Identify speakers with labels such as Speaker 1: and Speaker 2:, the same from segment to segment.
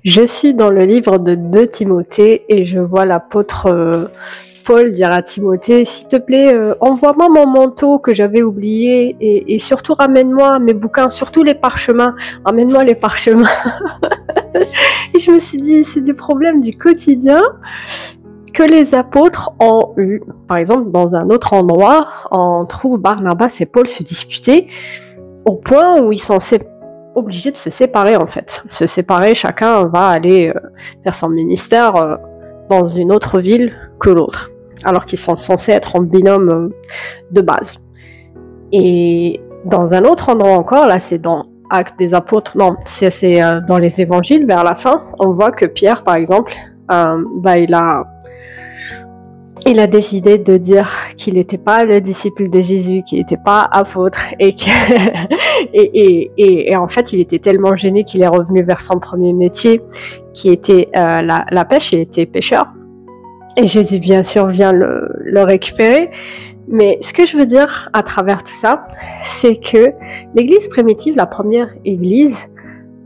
Speaker 1: Je suis dans le livre de 2 Timothée et je vois l'apôtre Paul dire à Timothée, s'il te plaît, envoie-moi mon manteau que j'avais oublié et surtout ramène-moi mes bouquins, surtout les parchemins, ramène-moi les parchemins. Et je me suis dit, c'est des problèmes du quotidien que les apôtres ont eu. Par exemple, dans un autre endroit, on trouve Barnabas et Paul se disputer au point où ils sont obligés de se séparer en fait. Se séparer, chacun va aller faire son ministère dans une autre ville que l'autre, alors qu'ils sont censés être en binôme de base. Et dans un autre endroit encore, là c'est dans Actes des Apôtres, non, c'est dans les évangiles, vers la fin, on voit que Pierre par exemple, il a décidé de dire qu'il n'était pas le disciple de Jésus, qu'il n'était pas apôtre, et en fait, il était tellement gêné qu'il est revenu vers son premier métier, qui était la pêche. Il était pêcheur. Et Jésus, bien sûr, vient le récupérer. Mais ce que je veux dire à travers tout ça, c'est que l'Église primitive, la première Église,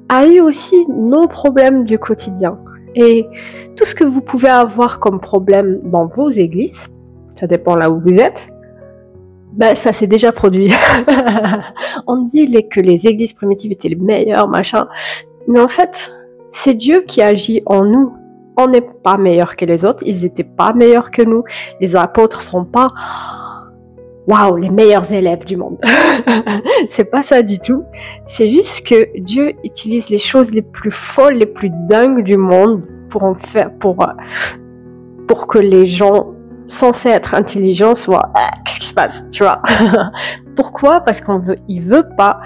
Speaker 1: a eu aussi nos problèmes du quotidien. Et tout ce que vous pouvez avoir comme problème dans vos églises, ça dépend là où vous êtes, ben ça s'est déjà produit. On dit que les églises primitives étaient les meilleures, machin. Mais en fait, c'est Dieu qui agit en nous. On n'est pas meilleurs que les autres, ils n'étaient pas meilleurs que nous. Les apôtres sont pas, waouh, les meilleurs élèves du monde. C'est pas ça du tout. C'est juste que Dieu utilise les choses les plus folles, les plus dingues du monde pour que les gens censés être intelligents soient qu'est-ce qui se passe, tu vois. Pourquoi? Parce il veut pas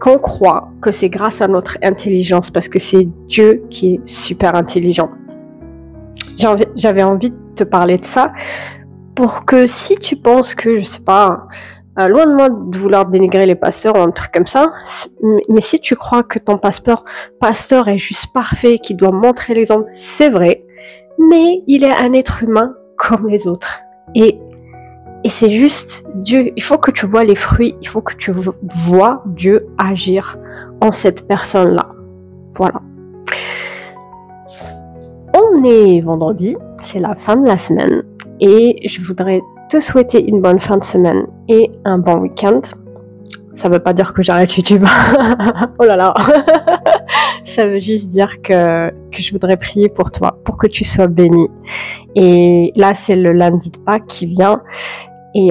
Speaker 1: qu'on croie que c'est grâce à notre intelligence, parce que c'est Dieu qui est super intelligent. J'avais envie de te parler de ça pour que si tu penses que, je sais pas, loin de moi de vouloir dénigrer les pasteurs ou un truc comme ça, mais si tu crois que ton pasteur est juste parfait, qui doit montrer l'exemple, c'est vrai, mais il est un être humain comme les autres. Et c'est juste Dieu, il faut que tu vois les fruits, il faut que tu vois Dieu agir en cette personne-là. Voilà. On est vendredi, c'est la fin de la semaine, et je voudrais te souhaiter une bonne fin de semaine et un bon week-end. Ça veut pas dire que j'arrête YouTube. Oh là là. Ça veut juste dire que je voudrais prier pour toi, pour que tu sois béni. Et là, c'est le lundi de Pâques qui vient. Et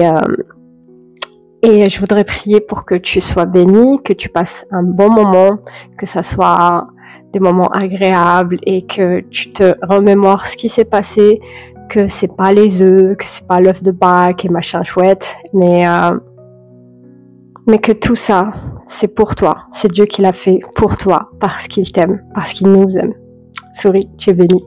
Speaker 1: je voudrais prier pour que tu sois béni, que tu passes un bon moment, que ça soit des moments agréables et que tu te remémores ce qui s'est passé, que c'est pas les œufs, que c'est pas l'œuf de Pâques et machin chouette, mais que tout ça, c'est pour toi. C'est Dieu qui l'a fait pour toi, parce qu'il t'aime, parce qu'il nous aime. Souris, tu es béni.